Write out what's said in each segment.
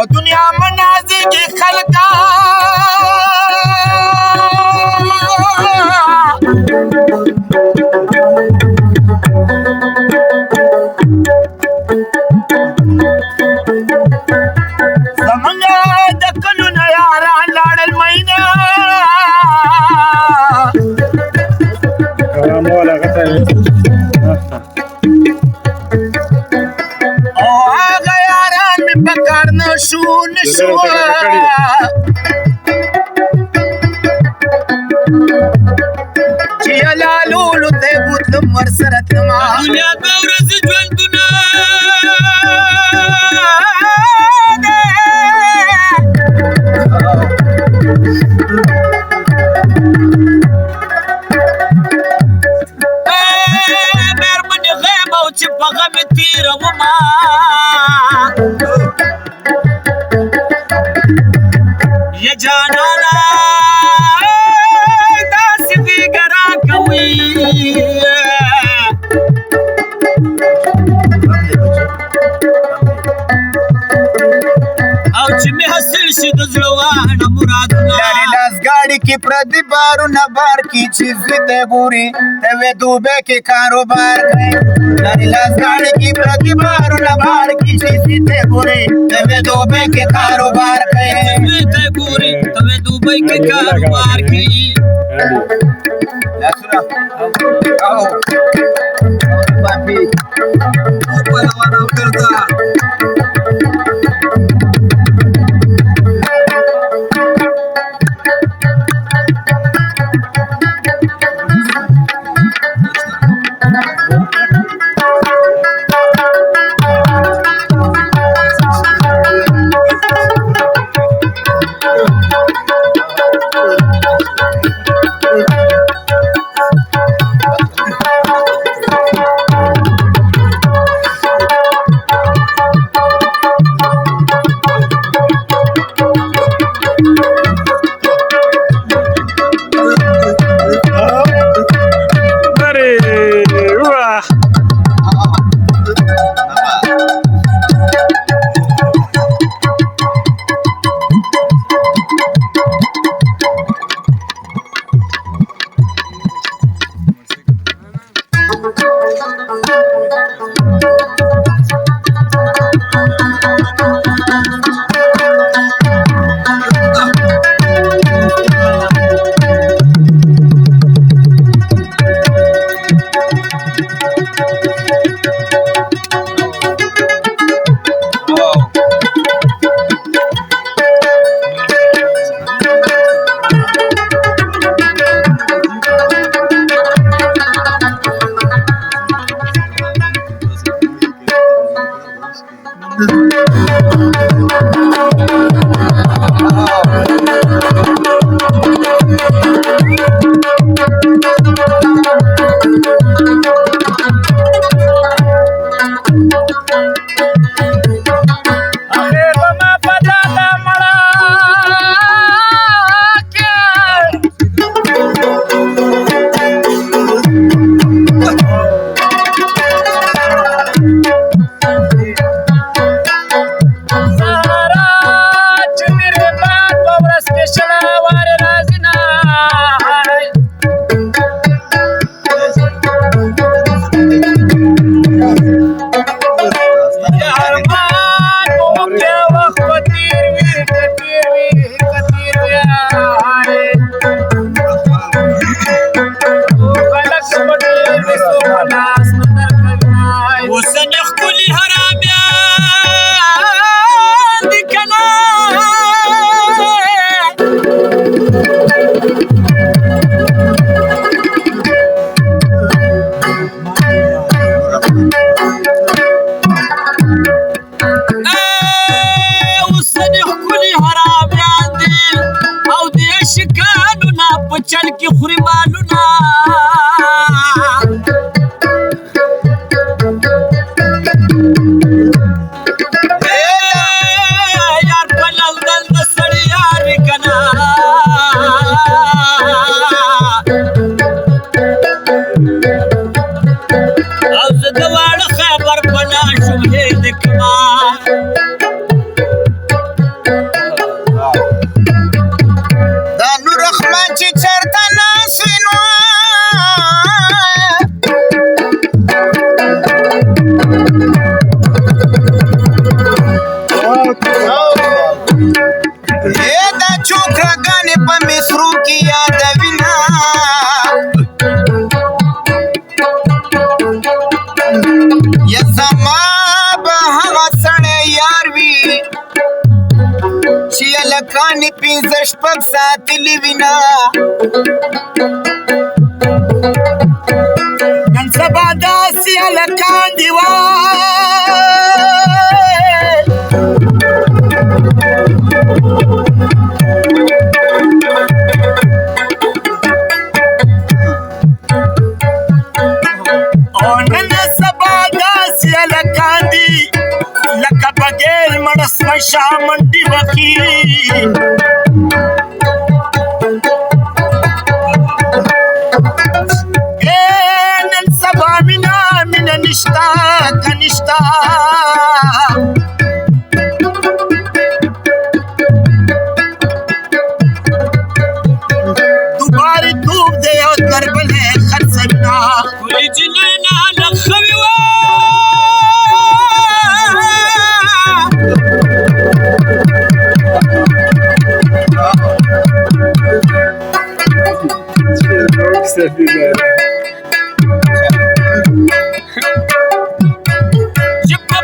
په دنیا منازېږي خلکه زمونږه د کلونه یاران لاړل مینا او هغه یاران مې په کار نه شوه چې یلالولو ته یې بوتلم ورسره تلمه دنیا دوه ورځې ژوندونه مېرمنې غیب او چې په غم یې تېرومه یا جانانه داسې غېږه راکوئ او چې مې حاصل شي د زړه واړه مرادونه لارې لاس ګاډي کې پردي بارونه بار کې چې زوی ته ګوري ته وې دوبۍ کې کاروبار کوي لارې لاس ګاډي کې پردي بارونه بار کې چې زوی ته ګوري ته وې دوبۍ کې کاروبار کوي زوی ته ګوري ته وې دوبۍ کې کاروبار کوي لاسونه او باپي او پهلوان او ګرځه چل کی خوري مالونه یار پلل دل د سړی یار کنا او زه د واړه خبر پنا شوم هې د کما دا چوکرګانې په مصرو کې یادوینه یا زما به هغه سړی یار وي چې هلکانې پنځه شپږ ساتلي وینه نن سبا داسې هلکان دي لکه بګیر مړس مشا منډي وخی نن سبا مینا نشتا کنشتا دوباره توب دی او کربلې خرڅنا کولی جنینا لخوي وا چې په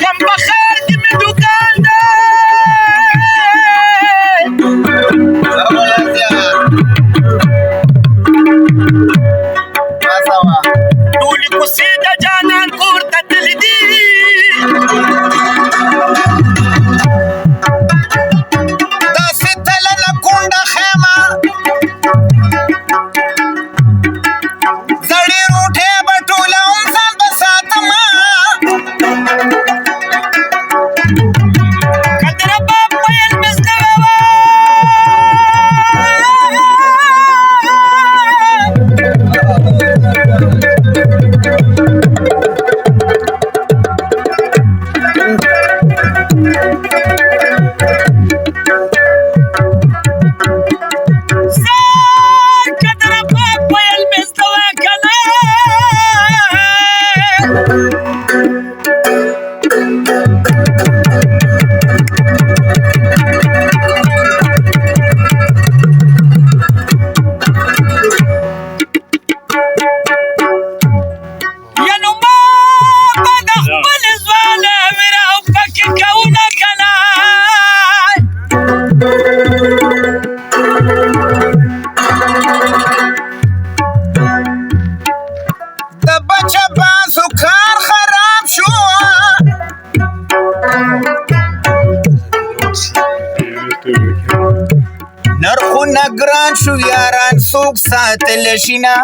غم بخیر دې مې دوکان دی ټولې کوڅې د جانان کور ته تللې دي داسې تلله کونډه خیمه زړې روټۍ به ټولوم ځان به ساتمه قدره باب ویل مې زده وه قدره باب ویل مې زده وه که نه یعنو ما به د خپلې ځوانه ویره او پکې کوونه که نه د بچه بازو کار خراب شو نرخونه ګران شو یاران څوک ساتلی شي نه